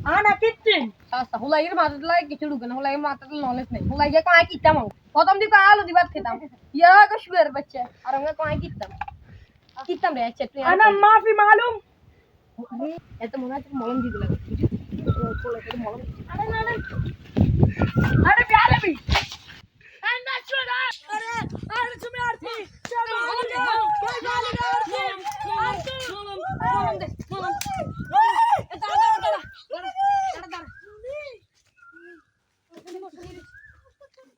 আনা কিচ্ছিন আচ্ছা হুলাইয়ের মাথাতে লাগে কিছু ঢুকে না হুলাইয়ের মাথাতে নলেজ নেই হুলাইয়ে কয় কিতাম প্রথম দিকে আলু দিবার খেতাম ইয়ার আগে শুয়ের বাচ্চা আর আমরা কয় কিতাম কিতাম রে আচ্ছা তুই আনা মাফি মালুম এত মনে হয় মলম দিতে লাগে মলম আরে না না আরে বেয়ালবি আন্না ছোড়া আরে আরে তুমি আরতি চলো মলম দে কে গালি দে আরতি মলম দে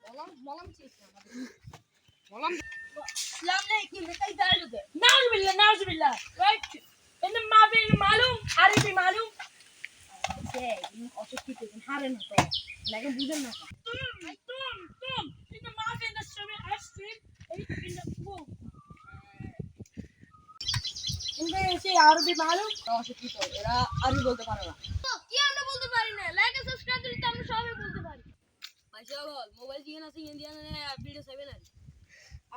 মলম মলম চিস মলম নাউজুবিল্লাহ রাইট ইন মাফি মালুম আরবি মালুম অসুস্থ হারে না তো লাগে বুঝেন না তুম in the mafia industry ice cream in the boom কিন্তু সেই আরবি মালুম অশিক্ষিত এরা আরবি বলতে পারে না কি আমরা বলতে পারি না লাইক আর সাবস্ক্রাইব দিলে তো আমরা সবাই বলতে পারি মাইশা বল মোবাইল দিয়ে না সিং ইন্ডিয়ান ভিডিও চাইবে না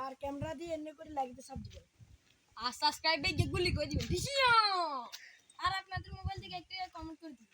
আর ক্যামেরা দিয়ে এনে করে লাগিতে সব দিবেন আর সাবস্ক্রাইব বে গুলি করে দিবেন আর আপনাদের মোবাইল থেকে একটা কমেন্ট করে দিন